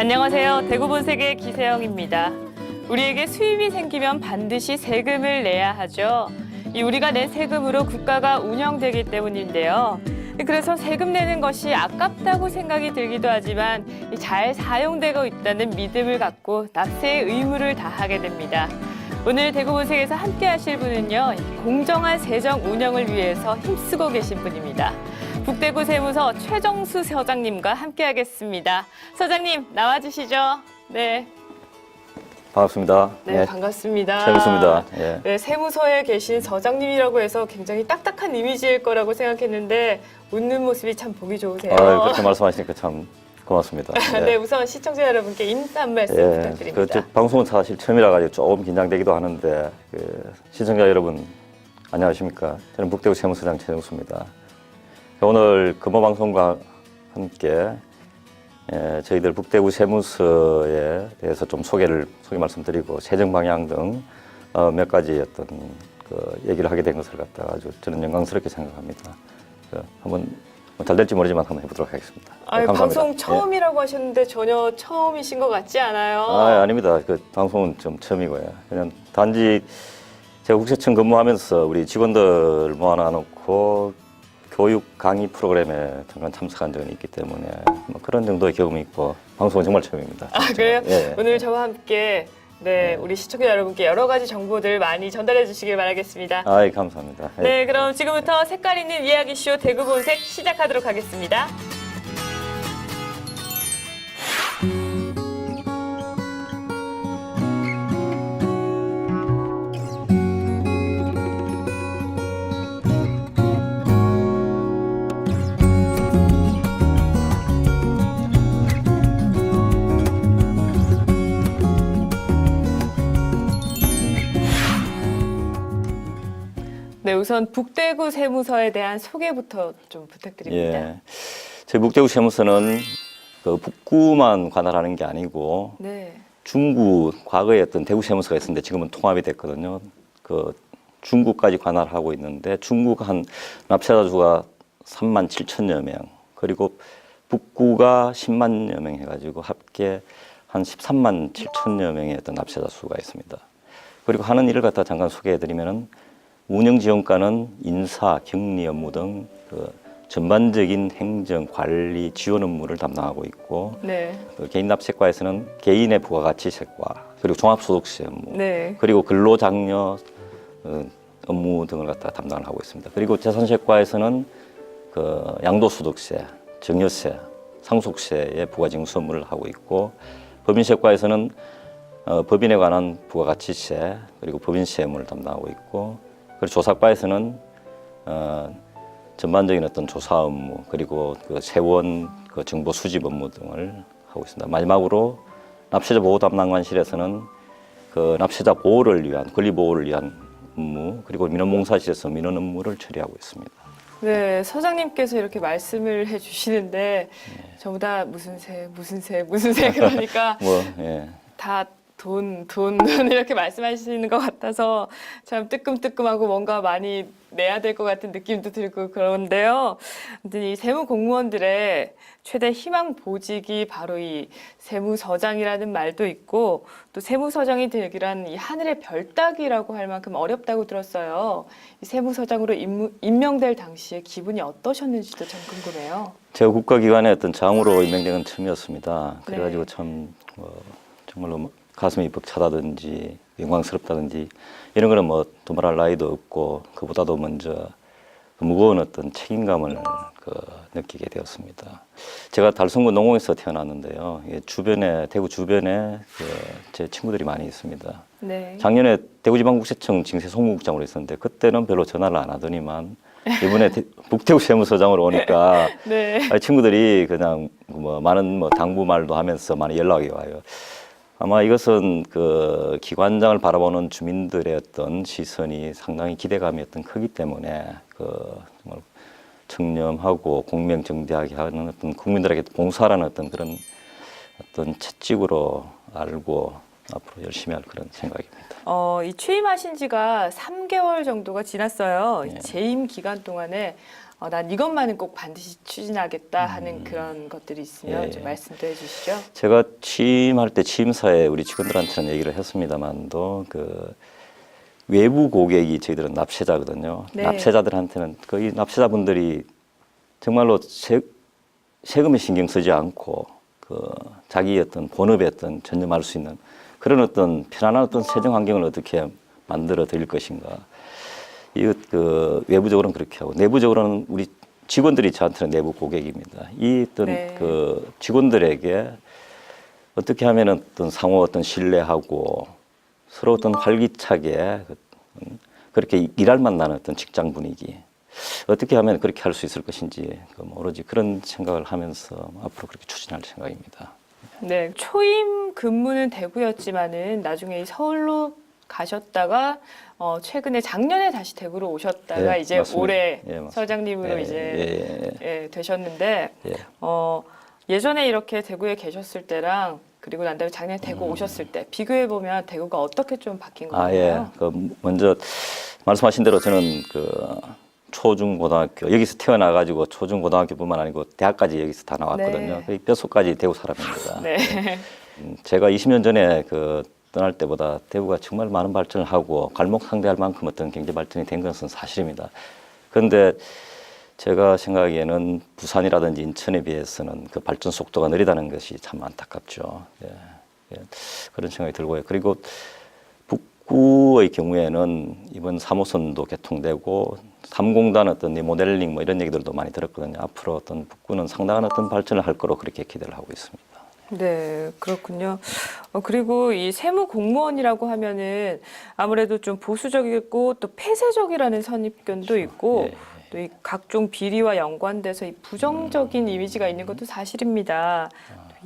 안녕하세요. 대구 본색의 기세영입니다. 우리에게 수입이 생기면 반드시 세금을 내야 하죠. 우리가 낸 세금으로 국가가 운영되기 때문인데요. 그래서 세금 내는 것이 아깝다고 생각이 들기도 하지만 잘 사용되고 있다는 믿음을 갖고 납세의 의무를 다하게 됩니다. 오늘 대구 본색에서 함께 하실 분은요, 공정한 세정 운영을 위해서 힘쓰고 계신 분입니다. 북대구 세무서 최정수 서장님과 함께 하겠습니다. 서장님, 나와주시죠. 네. 반갑습니다. 네, 반갑습니다. 최정수입니다. 예. 네, 세무서에 계신 서장님이라고 해서 굉장히 딱딱한 이미지일 거라고 생각했는데 웃는 모습이 참 보기 좋으세요. 그렇게 말씀하시니까 참 고맙습니다. 예. 네, 우선 시청자 여러분께 인사 한 말씀 부탁드립니다. 방송은 사실 처음이라 가지고 조금 긴장되기도 하는데 시청자 여러분 안녕하십니까? 저는 북대구 세무서장 최정수입니다. 오늘 근무방송과 함께 저희들 북대구 세무서에 대해서 좀 소개 말씀드리고 세정 방향 등 몇 가지 어떤 얘기를 하게 된 것을 갖다가 아주 저는 영광스럽게 생각합니다. 한번 잘 될지 모르지만 한번 해보도록 하겠습니다. 네, 감사합니다. 방송 처음이라고 하셨는데 전혀 처음이신 것 같지 않아요? 아닙니다. 방송은 좀 처음이고요. 그냥 단지 제가 국세청 근무하면서 우리 직원들 모아놔놓고 교육 강의 프로그램에 잠깐 참석한 적이 있기 때문에 뭐 그런 정도의 경험이 있고 방송은 정말 처음입니다. 그래요? 예. 오늘 저와 함께 우리 시청자 여러분께 여러 가지 정보들 많이 전달해 주시길 바라겠습니다. 감사합니다. 네, 그럼 지금부터 색깔 있는 이야기쇼 대구 본색 시작하도록 하겠습니다. 네, 우선 북대구 세무서에 대한 소개부터 좀 부탁드립니다. 예. 저희 북대구 세무서는 북구만 관할하는 게 아니고 네. 중구 과거에 어떤 대구 세무서가 있었는데 지금은 통합이 됐거든요. 중구까지 관할하고 있는데 중구가 한 납세자 수가 3만 7천여 명, 그리고 북구가 10만여 명 해가지고 합계 한 13만 7천여 명의 어떤 납세자 수가 있습니다. 그리고 하는 일을 갖다 잠깐 소개해드리면은 운영지원과는 인사, 격리 업무 등 전반적인 행정, 관리, 지원 업무를 담당하고 있고, 네. 개인 납세과에서는 개인의 부가가치세과, 그리고 종합소득세 업무, 네. 그리고 근로장려 업무 등을 갖다 담당을 하고 있습니다. 그리고 재산세과에서는 양도소득세, 증여세, 상속세의 부가징수 업무를 하고 있고, 법인세과에서는 법인에 관한 부가가치세, 그리고 법인세 업무를 담당하고 있고, 그리고 조사과에서는 전반적인 어떤 조사 업무, 그리고 세원 정보 수집 업무 등을 하고 있습니다. 마지막으로 납세자 보호 담당관실에서는 납세자 보호를 위한, 권리 보호를 위한 업무, 그리고 민원봉사실에서 민원 업무를 처리하고 있습니다. 네, 서장님께서 이렇게 말씀을 해주시는데 전부 다 무슨 세 그러니까 다 돈 이렇게 말씀하시는 것 같아서 참 뜨끔뜨끔하고 뭔가 많이 내야 될 것 같은 느낌도 들고 그런데요. 이 세무 공무원들의 최대 희망 보직이 바로 이 세무서장이라는 말도 있고, 또 세무서장이 되기란 이 하늘의 별 따기라고 할 만큼 어렵다고 들었어요. 이 세무서장으로 임명될 당시에 기분이 어떠셨는지도 참 궁금해요. 제가 국가기관의 어떤 장으로 임명된 건 처음이었습니다. 그래가지고 참 정말로 가슴이 벅차다든지 영광스럽다든지 이런 거는 뭐 두말할 나위도 없고, 그보다도 먼저 무거운 어떤 책임감을 느끼게 되었습니다. 제가 달성구 농공에서 태어났는데요. 대구 주변에 제 친구들이 많이 있습니다. 네. 작년에 대구지방국세청 징세 송무국장으로 있었는데 그때는 별로 전화를 안 하더니만 이번에 북대구 세무서장으로 오니까 친구들이 그냥 많은 당부말도 하면서 많이 연락이 와요. 아마 이것은 기관장을 바라보는 주민들의 어떤 시선이 상당히 기대감이 크기 때문에 정말 청렴하고 공명정대하게 하는 어떤 국민들에게 봉사하는 그런 채찍으로 알고 앞으로 열심히 할 그런 생각입니다. 이 취임하신 지가 3개월 정도가 지났어요. 네. 재임 기간 동안에 난 이것만은 꼭 반드시 추진하겠다 하는 그런 것들이 있으면 예. 좀 말씀도 해주시죠. 제가 취임할 때 취임사에 우리 직원들한테는 얘기를 했습니다만도 그 외부 고객이 저희들은 납세자거든요. 네. 납세자들한테는 거의 납세자분들이 정말로 세금에 신경 쓰지 않고 그 자기 어떤 본업에 어떤 전념할 수 있는 그런 어떤 편안한 어떤 세정 환경을 어떻게 만들어 드릴 것인가. 이 그 외부적으로는 그렇게 하고 내부적으로는 우리 직원들이 저한테는 내부 고객입니다. 이 어떤 네. 그 직원들에게 어떻게 하면 어떤 상호 어떤 신뢰하고 서로 어떤 활기차게 그렇게 일할 만나는 어떤 직장 분위기 어떻게 하면 그렇게 할 수 있을 것인지 오로지 그런 생각을 하면서 앞으로 그렇게 추진할 생각입니다. 네, 초임 근무는 대구였지만은 나중에 서울로 가셨다가 최근에 작년에 다시 대구로 오셨다가 예, 이제 맞습니다. 올해 예, 맞습니다. 서장님으로 예, 이제 예, 되셨는데 예. 예전에 이렇게 대구에 계셨을 때랑 그리고 난 다음에 작년에 대구 오셨을 때 비교해 보면 대구가 어떻게 좀 바뀐 아, 예. 건가요? 그 먼저 말씀하신 대로 저는 그 초중고등학교 여기서 태어나가지고 초중고등학교뿐만 아니고 대학까지 여기서 다 나왔거든요. 네. 거의 뼛속까지 대구 사람입니다. 네. 제가 20년 전에 그 떠날 때보다 대구가 정말 많은 발전을 하고 갈목상대할 만큼 어떤 경제 발전이 된 것은 사실입니다. 그런데 제가 생각하기에는 부산이라든지 인천에 비해서는 그 발전 속도가 느리다는 것이 참 안타깝죠. 예, 예, 그런 생각이 들고요. 그리고 북구의 경우에는 이번 3호선도 개통되고 3공단 어떤 리모델링 뭐 이런 얘기들도 많이 들었거든요. 앞으로 어떤 북구는 상당한 어떤 발전을 할 거로 그렇게 기대를 하고 있습니다. 네, 그렇군요. 그리고 이 세무 공무원이라고 하면은 아무래도 좀 보수적이고 또 폐쇄적이라는 선입견도 있고 예. 또 이 각종 비리와 연관돼서 이 부정적인 이미지가 있는 것도 사실입니다.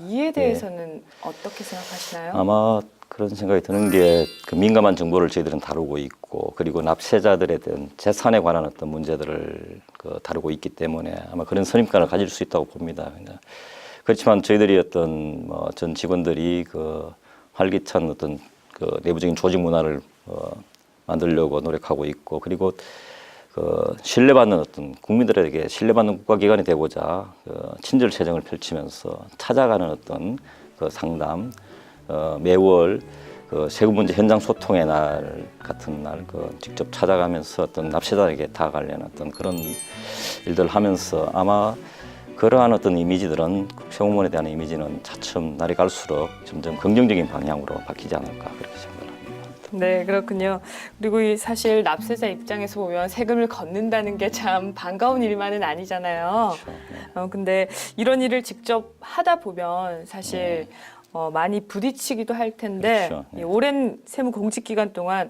이에 대해서는 어떻게 생각하시나요? 아마 그런 생각이 드는 게 그 민감한 정보를 저희들은 다루고 있고 그리고 납세자들에 대한 재산에 관한 어떤 문제들을 그 다루고 있기 때문에 아마 그런 선입관을 가질 수 있다고 봅니다. 그렇지만 저희들이 어떤 뭐 전 직원들이 그 활기찬 어떤 그 내부적인 조직 문화를 만들려고 노력하고 있고 그리고 그 신뢰받는 어떤 국민들에게 신뢰받는 국가기관이 되고자 그 친절 재정을 펼치면서 찾아가는 어떤 그 상담 매월 그 세금 문제 현장 소통의 날 같은 날 그 직접 찾아가면서 어떤 납세자에게 다가가려는 어떤 그런 일들을 하면서 아마 그러한 어떤 이미지들은 세무원에 대한 이미지는 차츰 날이 갈수록 점점 긍정적인 방향으로 바뀌지 않을까 그렇게 생각을 합니다. 네, 그렇군요. 그리고 이 사실 납세자 입장에서 보면 세금을 걷는다는 게 참 반가운 일만은 아니잖아요. 그렇죠. 근데 이런 일을 직접 하다 보면 사실 많이 부딪히기도 할 텐데 그렇죠. 네. 이 오랜 세무 공직 기간 동안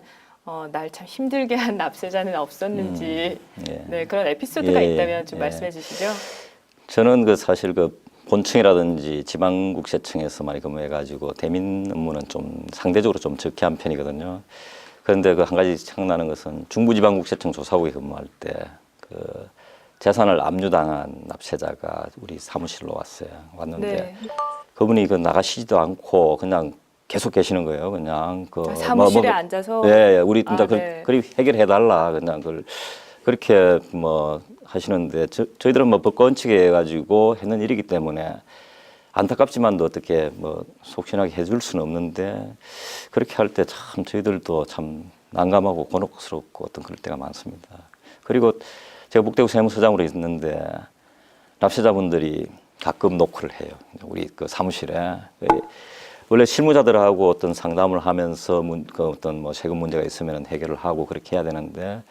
날 참 힘들게 한 납세자는 없었는지 예. 네, 그런 에피소드가 예, 있다면 좀 예. 말씀해 주시죠. 저는 그 사실 그 본청이라든지 지방국세청에서 많이 근무해가지고 대민 업무는 좀 상대적으로 좀 적게 한 편이거든요. 그런데 그 한 가지 생각나는 것은 중부지방국세청 조사국에 근무할 때 그 재산을 압류당한 납세자가 우리 사무실로 왔는데 네. 그분이 그 나가시지도 않고 그냥 계속 계시는 거예요. 그냥 그 사무실에 앉아서 예, 우리 진짜 네. 그리 해결해 달라 그냥 그걸 그렇게 뭐 하시는데 저희들은 뭐 법권칙에 해가지고 했는 일이기 때문에 안타깝지만도 어떻게 뭐 속신하게 해줄 수는 없는데 그렇게 할 때 참 저희들도 참 난감하고 곤혹스럽고 어떤 그럴 때가 많습니다. 그리고 제가 북대구 세무서장으로 있는데 납세자분들이 가끔 노크를 해요. 우리 그 사무실에 원래 실무자들하고 어떤 상담을 하면서 그 어떤 뭐 세금 문제가 있으면 해결을 하고 그렇게 해야 되는데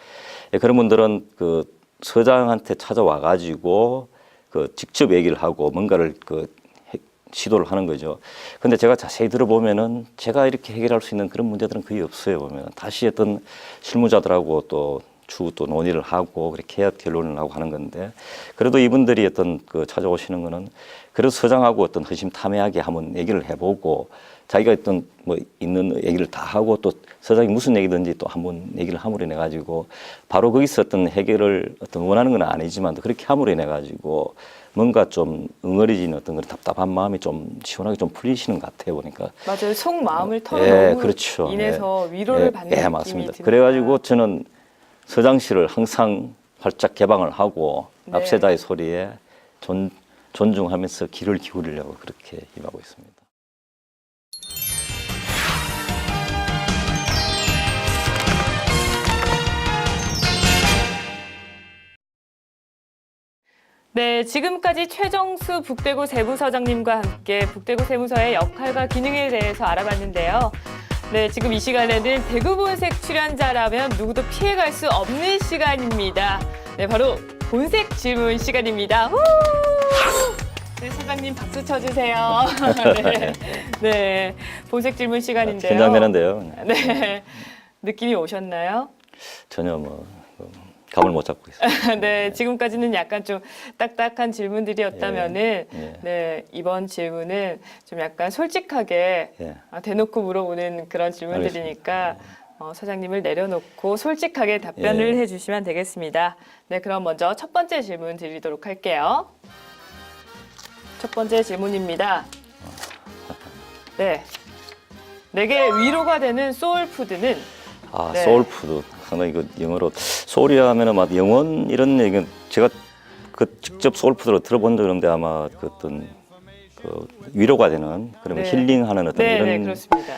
그런 분들은 그 서장한테 찾아와 가지고 그 직접 얘기를 하고 뭔가를 그 시도를 하는 거죠. 근데 제가 자세히 들어보면은 제가 이렇게 해결할 수 있는 그런 문제들은 거의 없어요. 보면 다시 어떤 실무자들하고 또 논의를 하고 그렇게 해야 결론을 하고 하는 건데 그래도 이분들이 어떤 그 찾아오시는 거는 그래도 서장하고 어떤 허심탄회하게 한번 얘기를 해보고 자기가 어떤 뭐 있는 얘기를 다 하고 또 서장이 무슨 얘기든지 또 한번 얘기를 함으로 인해 가지고 바로 거기서 어떤 해결을 어떤 원하는 건 아니지만 그렇게 함으로 인해 가지고 뭔가 좀 응어리진 어떤 그런 답답한 마음이 좀 시원하게 좀 풀리시는 것 같아요 보니까. 맞아요. 속마음을 털어놓음으로 그렇죠. 인해서 위로를 받는 느낌이 맞습니다. 듭니다. 그래가지고 저는 서장실을 항상 활짝 개방을 하고 네. 납세자의 소리에 존중하면서 귀를 기울이려고 그렇게 임하고 있습니다. 네, 지금까지 최정수 북대구 세무서장님과 함께 북대구 세무서의 역할과 기능에 대해서 알아봤는데요. 네, 지금 이 시간에는 대구 본색 출연자라면 누구도 피해갈 수 없는 시간입니다. 네, 바로 본색 질문 시간입니다. 후! 네, 사장님 박수 쳐주세요. 네, 네, 본색 질문 시간인데요. 긴장되는데요. 네, 느낌이 오셨나요? 전혀 감을 못 잡고 있습니다. 네, 지금까지는 약간 좀 딱딱한 질문들이었다면은, 예. 네, 이번 질문은 좀 약간 솔직하게 예. 대놓고 물어보는 그런 질문들이니까 사장님을 내려놓고 솔직하게 답변을 예. 해주시면 되겠습니다. 네, 그럼 먼저 첫 번째 질문 드리도록 할게요. 첫 번째 질문입니다. 네, 내게 위로가 되는 소울푸드는 네. 소울푸드. 상당히 영어로 소울이라 하면은 막 영원 이런 얘기는 제가 직접 소울푸드로 들어본 적은 없는데 아마 어떤 위로가 되는 그러면 네. 힐링하는 어떤 네, 이런 네, 그렇습니다.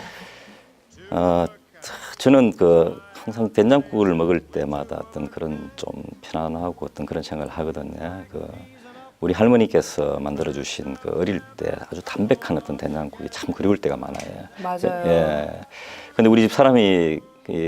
저는 항상 된장국을 먹을 때마다 어떤 그런 좀 편안하고 어떤 그런 생각을 하거든요. 우리 할머니께서 만들어 주신 어릴 때 아주 담백한 어떤 된장국이 참 그리울 때가 많아요. 맞아요. 예. 근데 우리 집 사람이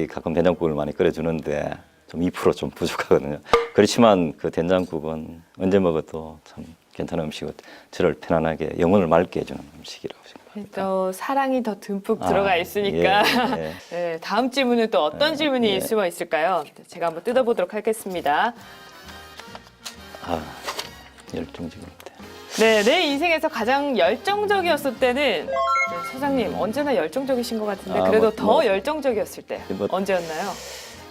가끔 된장국을 많이 끓여주는데 좀 2%좀 부족하거든요. 그렇지만 그 된장국은 언제 먹어도 참 괜찮은 음식이고 저를 편안하게 영혼을 맑게 해주는 음식이라고 생각합니다. 또 사랑이 더 듬뿍 들어가 있으니까 예. 네, 다음 질문은 또 어떤 질문이 예. 숨어 있을까요? 제가 한번 뜯어보도록 하겠습니다. 열정적입니다. 네, 내 인생에서 가장 열정적이었을 때는 사장님 언제나 열정적이신 것 같은데 그래도 더 열정적이었을 때 언제였나요?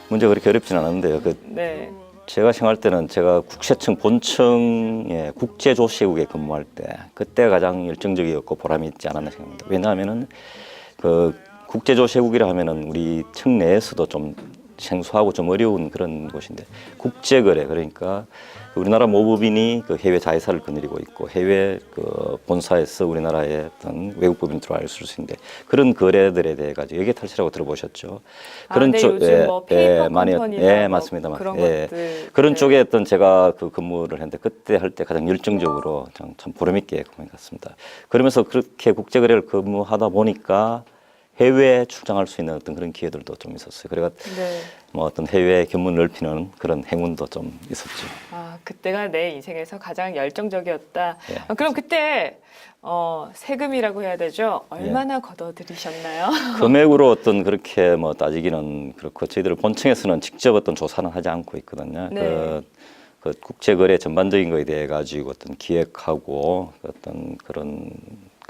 문제가 그렇게 어렵진 않은데요. 네. 제가 생활 때는 제가 국세청 본청의 국제조시국에 근무할 때 그때 가장 열정적이었고 보람이 있지 않았나 생각합니다. 왜냐하면은 국제조시국이라 하면은 우리 청 내에서도 좀 생소하고 좀 어려운 그런 곳인데 국제거래 그러니까 우리나라 모법인이 해외 자회사를 거느리고 있고 해외 본사에서 우리나라의 어떤 외국법인 들어와 있을 수 있는데 그런 거래들에 대해 가지고 외계 탈취라고 들어보셨죠? 그런 네, 요즘 뭐 페이퍼 컴퍼니나 맞습니다. 그런 예. 것들 그런 쪽에 어떤 제가 근무를 했는데 그때 할 때 가장 열정적으로 참 보람 있게 근무해 갔습니다. 그러면서 그렇게 국제거래를 근무하다 보니까 해외에 출장할 수 있는 어떤 그런 기회들도 좀 있었어요. 그래가 네. 어떤 해외 견문 넓히는 그런 행운도 좀 있었죠. 그때가 내 인생에서 가장 열정적이었다. 예. 그럼 그때 세금이라고 해야 되죠? 얼마나 걷어들이셨나요? 금액으로 어떤 그렇게 따지기는 그렇고 저희들 본청에서는 직접 어떤 조사는 하지 않고 있거든요. 네. 국제거래 전반적인 거에 대해 가지고 어떤 기획하고 어떤 그런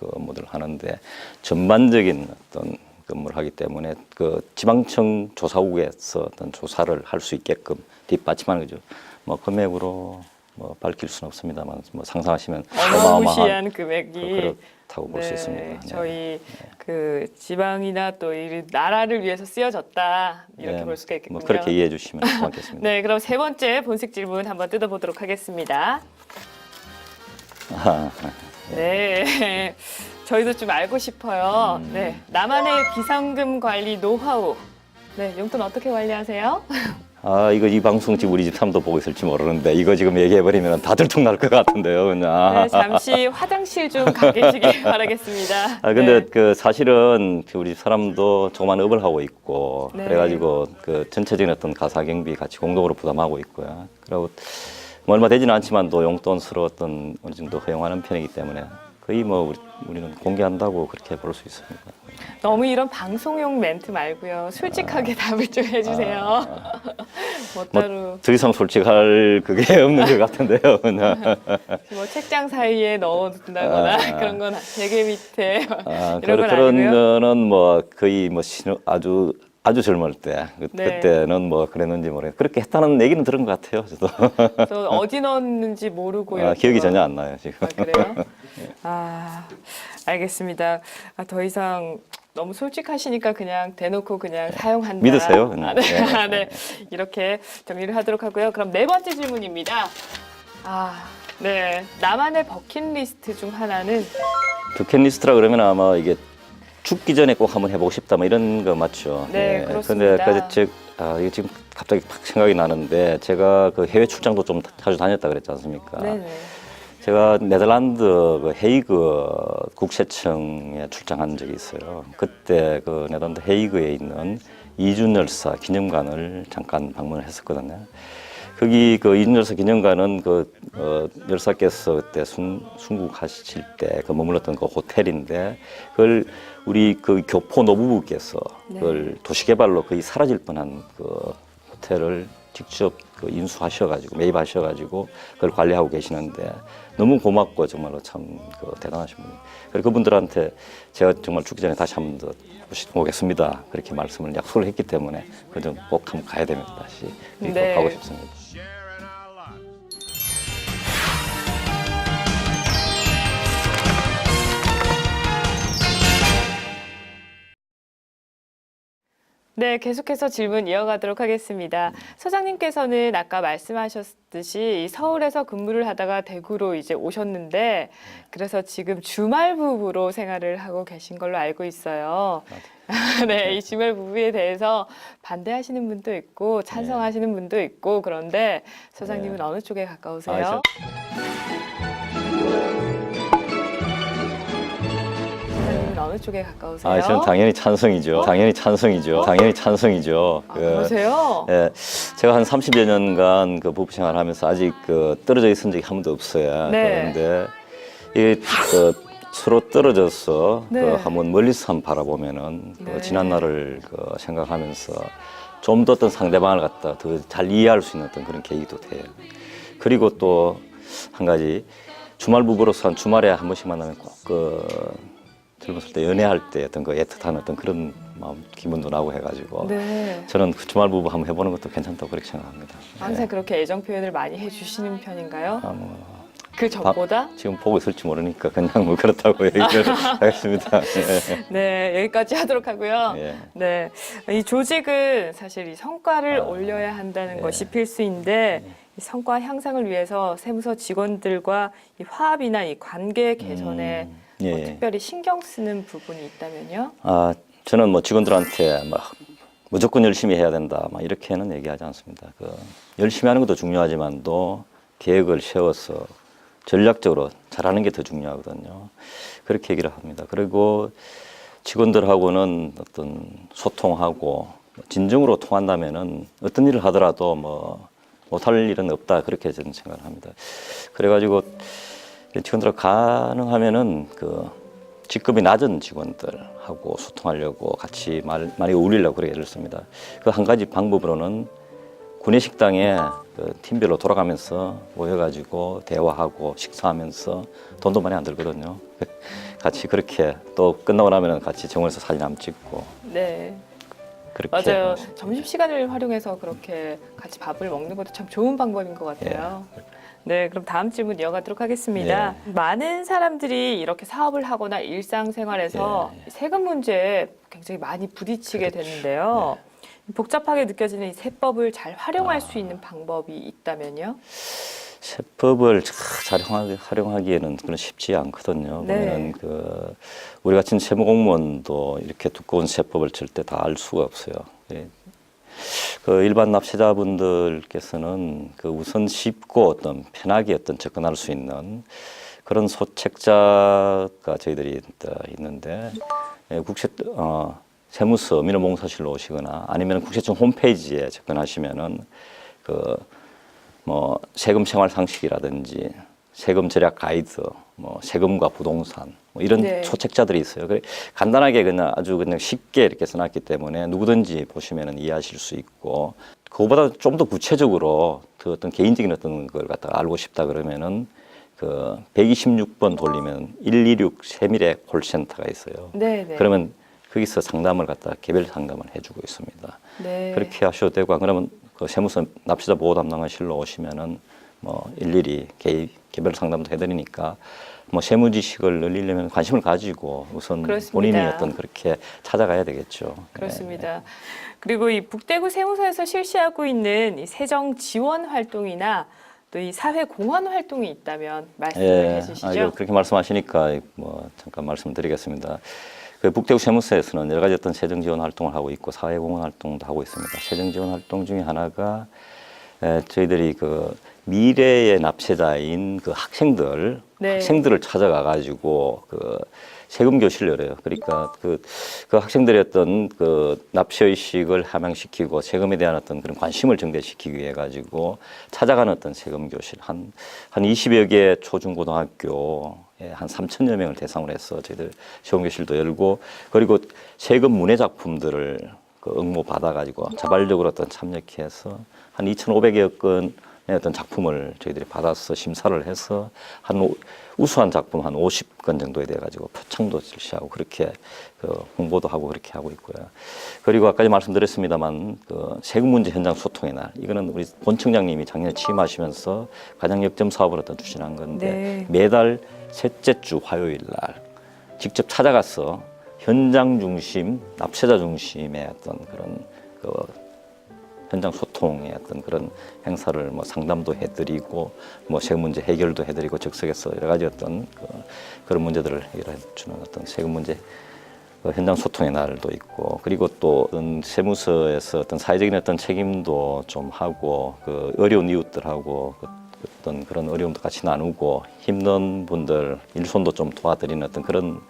업무들을 하는데 전반적인 어떤 업무를 하기 때문에 지방청 조사국에서 어떤 조사를 할 수 있게끔 뒷받침하는 거죠. 금액으로 밝힐 수는 없습니다만 상상하시면 어마무시한 금액이 그렇다고 볼 수 있습니다. 저희 지방이나 또 이 나라를 위해서 쓰여졌다 이렇게 볼 수가 있겠군요. 그렇게 이해해 주시면 고맙겠습니다. 네, 그럼 세 번째 본색 질문 한번 뜯어보도록 하겠습니다. 네, 저희도 좀 알고 싶어요. 네, 나만의 비상금 관리 노하우. 네, 용돈 어떻게 관리하세요? 이거 이 방송 지금 우리 집 사람도 보고 있을지 모르는데 이거 지금 얘기해버리면 다 들통날 것 같은데요, 그냥. 네, 잠시 화장실 좀 가 계시길 바라겠습니다. 근데 네. 사실은 우리 집 사람도 조그만 업을 하고 있고 네. 그래가지고 전체적인 어떤 가사 경비 같이 공동으로 부담하고 있고요. 그리고 얼마 되지는 않지만 또 용돈으로 어떤 어느 정도 허용하는 편이기 때문에 거의 우리는 공개한다고 그렇게 볼 수 있습니다. 너무 이런 방송용 멘트 말고요. 솔직하게 답을 좀 해주세요. 따로 더 이상 솔직할 그게 없는 것 같은데요. 그냥. 책장 사이에 넣어둔다거나 그런 건 베개 밑에 이런 건 그런 아니고요. 거는 거의 아주 젊을 때 네. 그때는 그랬는지 모르겠어요. 그렇게 했다는 얘기는 들은 것 같아요. 저도. 저 어디 넣었는지 모르고요. 기억이 전혀 안 나요 지금. 그래요? 알겠습니다. 더 이상 너무 솔직하시니까 그냥 대놓고 그냥 사용한다. 믿으세요? 네. 네. 이렇게 정리를 하도록 하고요. 그럼 네 번째 질문입니다. 아, 네. 나만의 버킷리스트 중 하나는 버킷리스트라 그러면 아마 이게 죽기 전에 꼭 한번 해보고 싶다 뭐 이런 거 맞죠? 네, 그렇습니다. 근데 이게 지금 갑자기 팍 생각이 나는데 제가 그 해외 출장도 좀 자주 다녔다 그랬지 않습니까? 네네. 제가 네덜란드 그 헤이그 국세청에 출장한 적이 있어요. 그때 그 네덜란드 헤이그에 있는 이준 열사 기념관을 잠깐 방문을 했었거든요. 거기 그 이준 열사 기념관은 열사께서 그때 순국하실 때 그 머물렀던 그 호텔인데 그걸 우리 그 교포 노부부께서 네. 그걸 도시개발로 거의 사라질 뻔한 그 호텔을 직접 그 인수하셔가지고 매입하셔가지고 그걸 관리하고 계시는데 너무 고맙고 정말로 참 그 대단하신 분이. 그리고 그분들한테 제가 정말 죽기 전에 다시 한 번 더 오겠습니다. 그렇게 말씀을 약속을 했기 때문에 그좀 꼭 한번 가야 됩니다. 다시 네. 가고 싶습니다. 네, 계속해서 질문 이어가도록 하겠습니다. 소장님께서는 아까 말씀하셨듯이 서울에서 근무를 하다가 대구로 이제 오셨는데 그래서 지금 주말 부부로 생활을 하고 계신 걸로 알고 있어요. 네, 이 주말 부부에 대해서 반대하시는 분도 있고 찬성하시는 분도 있고 그런데 소장님은 어느 쪽에 가까우세요? 소장님은 어느 쪽에 가까우세요? 저는 당연히 찬성이죠. 당연히 찬성이죠. 당연히 찬성이죠. 그러세요? 예, 제가 한 30여 년간 그 부부 생활을 하면서 아직 그 떨어져 있은 적이 한 번도 없어요. 네. 그런데 서로 떨어져서 네. 그 한번 멀리서 한번 바라보면은 네. 그 지난 날을 그 생각하면서 좀 더 어떤 상대방을 갖다 더 잘 이해할 수 있는 어떤 그런 계기도 돼요. 그리고 또 한 가지 주말 부부로서 한 주말에 한 번씩 만나면 꼭 젊었을 때 연애할 때 어떤 그 애틋한 어떤 그런 마음 기분도 나고 해가지고 네. 저는 그 주말 부부 한번 해보는 것도 괜찮다고 그렇게 생각합니다. 항상 그렇게 애정 표현을 많이 해주시는 편인가요? 뭐 그 전보다? 지금 보고 있을지 모르니까 그냥 뭐 그렇다고 얘기를 하겠습니다. 네, 여기까지 하도록 하고요. 예. 네, 이 조직은 사실 이 성과를 올려야 한다는 것이 필수인데 이 성과 향상을 위해서 세무서 직원들과 이 화합이나 이 관계 개선에 뭐 특별히 신경 쓰는 부분이 있다면요? 저는 뭐 직원들한테 막 무조건 열심히 해야 된다, 막 이렇게는 얘기하지 않습니다. 열심히 하는 것도 중요하지만도 계획을 세워서 전략적으로 잘하는 게 더 중요하거든요. 그렇게 얘기를 합니다. 그리고 직원들하고는 어떤 소통하고 진정으로 통한다면은 어떤 일을 하더라도 뭐 못할 일은 없다, 그렇게 저는 생각을 합니다. 그래가지고 직원들 가능하면은 직급이 낮은 직원들하고 소통하려고 같이 많이 어울리려고 그렇게 애를 씁니다. 한 가지 방법으로는 구내식당에 팀별로 돌아가면서 모여가지고 대화하고 식사하면서 돈도 많이 안 들거든요. 같이 그렇게 또 끝나고 나면 같이 정원에서 사진 한번 찍고. 네. 그렇게 맞아요. 점심시간을 활용해서 그렇게 같이 밥을 먹는 것도 참 좋은 방법인 것 같아요. 네, 그럼 다음 질문 이어가도록 하겠습니다. 많은 사람들이 이렇게 사업을 하거나 일상생활에서 세금 문제에 굉장히 많이 부딪히게 되는데요. 복잡하게 느껴지는 이 세법을 잘 활용할 수 있는 방법이 있다면요? 세법을 잘 활용하기에는 그건 쉽지 않거든요. 네. 보면은 우리 같은 세무 공무원도 이렇게 두꺼운 세법을 절대 다 알 수가 없어요. 일반 납세자분들께서는 우선 쉽고 어떤 편하게 접근할 수 있는 그런 소책자가 저희들이 있는데 세무서 민원봉사실로 오시거나 아니면 국세청 홈페이지에 접근하시면은 뭐 세금 생활 상식이라든지 세금 절약 가이드, 뭐 세금과 부동산 뭐 이런 소책자들이 있어요. 간단하게 아주 쉽게 이렇게 써놨기 때문에 누구든지 보시면은 이해하실 수 있고, 그거보다 좀 더 구체적으로 어떤 개인적인 어떤 걸 갖다가 알고 싶다 그러면은 126번 돌리면 126 세밀의 콜센터가 있어요. 네네. 그러면 거기서 상담을 갖다가 개별 상담을 해주고 있습니다. 네. 그렇게 하셔도 되고, 그러면 세무서 납세자 보호 담당관실로 오시면은 뭐 일일이 개별 상담도 해드리니까 뭐 세무 지식을 늘리려면 관심을 가지고 우선 그렇습니다. 본인이 그렇게 찾아가야 되겠죠. 그렇습니다. 그리고 이 북대구 세무서에서 실시하고 있는 이 세정 지원 활동이나 또 이 사회 공헌 활동이 있다면 말씀을 해주시죠. 그렇게 말씀하시니까 뭐 잠깐 말씀드리겠습니다. 그 북대구 세무서에서는 여러 가지 어떤 재정 지원 활동을 하고 있고 사회 공헌 활동도 하고 있습니다. 재정 지원 활동 중에 하나가 저희들이 그 미래의 납세자인 그 학생들을 찾아가 가지고 그 세금 교실을 열어요. 그러니까 그 학생들의 어떤 그 납세 의식을 함양시키고 세금에 대한 어떤 그런 관심을 증대시키기 위해 가지고 찾아가는 어떤 세금 교실 한 20여 개 초중고등학교 한 3,000여 명을 대상으로 해서 저희들 세금 교실도 열고 그리고 세금 문해 작품들을 그 응모 받아 가지고 자발적으로 어떤 참여해서 한 2,500여 건의 어떤 작품을 저희들이 받아서 심사를 해서 한 우수한 작품 한 50건 정도에 대해 가지고 표창도 실시하고 그렇게 그 홍보도 하고 그렇게 하고 있고요. 그리고 아까 말씀드렸습니다만 그 세금 문제 현장 소통의 날 이거는 우리 본청장님이 작년에 취임하시면서 가장 역점 사업을 어떤 추진한 건데 매달 셋째 주 화요일 날 직접 찾아가서 현장 중심, 납세자 중심의 어떤 그런 그 현장 소통의 어떤 그런 행사를 뭐 상담도 해드리고 뭐 세금 문제 해결도 해드리고 즉석에서 여러 가지 어떤 그런 문제들을 해결해 주는 어떤 세금 문제 현장 소통의 날도 있고 그리고 또 어떤 세무서에서 어떤 사회적인 어떤 책임도 좀 하고 그 어려운 이웃들하고 어떤 그런 어려움도 같이 나누고 힘든 분들 일손도 좀 도와드리는 어떤 그런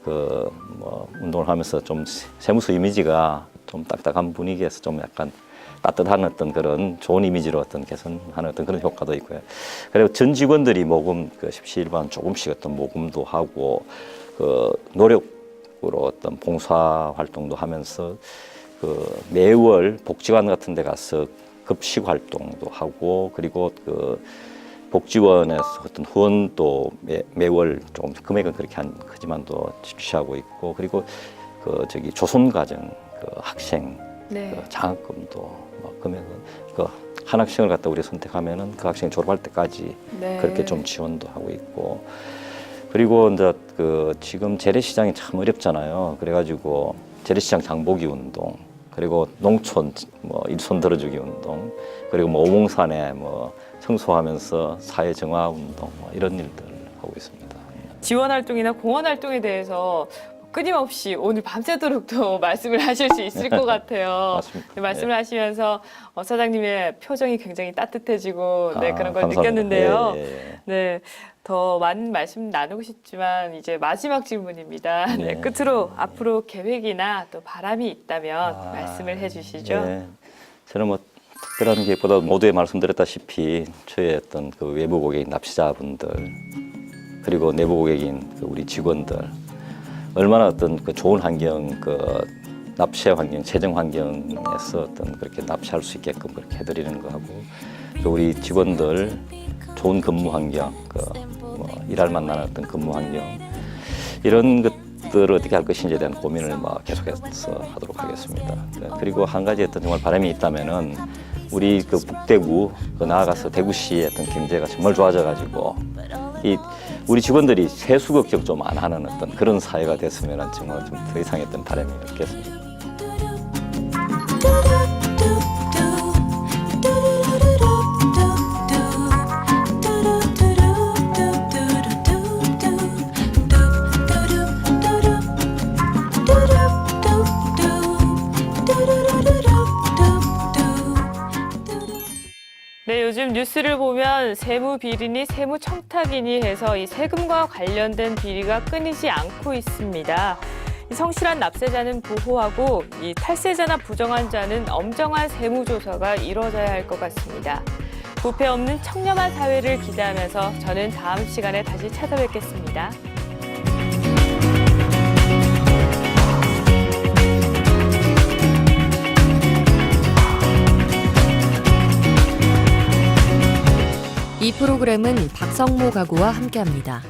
그 뭐 운동을 하면서 좀 세무서 이미지가 좀 딱딱한 분위기에서 좀 약간 따뜻한 어떤 그런 좋은 이미지로 어떤 개선하는 어떤 그런 효과도 있고요. 그리고 전 직원들이 모금 그 십시일반 조금씩 어떤 모금도 하고 그 노력으로 어떤 봉사 활동도 하면서 그 매월 복지관 같은 데 가서 급식 활동도 하고 그리고 그 복지원에서 어떤 후원도 매월 조금 금액은 그렇게 안 크지만도 지시하고 있고 그리고 그 저기 조선가정 그 학생 그 장학금도 뭐 금액은 그 한 학생을 갖다 우리 선택하면은 그 학생이 졸업할 때까지 그렇게 좀 지원도 하고 있고 그리고 이제 그 지금 재래시장이 참 어렵잖아요. 그래가지고 재래시장 장보기 운동 그리고 농촌 뭐 일손 들어주기 운동 그리고 뭐 오봉산에 뭐 청소하면서 사회 정화 운동 뭐 이런 일들을 하고 있습니다. 지원 활동이나 공헌 활동에 대해서 끊임없이 오늘 밤새도록 또 말씀을 하실 수 있을 것 같아요. 맞습니다. 말씀을 하시면서 사장님의 표정이 굉장히 따뜻해지고 그런 걸 감사합니다. 느꼈는데요. 네, 더 많은 말씀 나누고 싶지만 이제 마지막 질문입니다. 끝으로 앞으로 계획이나 또 바람이 있다면 말씀을 해주시죠. 저는 뭐 특별한 계획보다 모두에 말씀드렸다시피 저의 어떤 그 외부 고객인 납세자분들 그리고 내부 고객인 그 우리 직원들 얼마나 어떤 그 좋은 환경, 그 납세 환경, 재정 환경에서 어떤 그렇게 납세할 수 있게끔 그렇게 해드리는 거 하고 또 우리 직원들 좋은 근무 환경, 뭐 일할 만한 어떤 근무 환경 이런 것들을 어떻게 할 것인지에 대한 고민을 뭐 계속해서 하도록 하겠습니다. 그리고 한 가지 어떤 정말 바람이 있다면은 우리 그 북대구 그 나아가서 대구시의 어떤 경제가 정말 좋아져가지고 이 우리 직원들이 세수 걱정 좀 안 하는 어떤 그런 사회가 됐으면 정말 좀 더 이상의 어떤 바람이 없겠습니다. 네, 요즘 뉴스를 보면 세무 비리니 세무 청탁이니 해서 이 세금과 관련된 비리가 끊이지 않고 있습니다. 이 성실한 납세자는 보호하고 이 탈세자나 부정한 자는 엄정한 세무조사가 이루어져야 할 것 같습니다. 부패 없는 청렴한 사회를 기대하면서 저는 다음 시간에 다시 찾아뵙겠습니다. 이 프로그램은 박성모 가구와 함께합니다.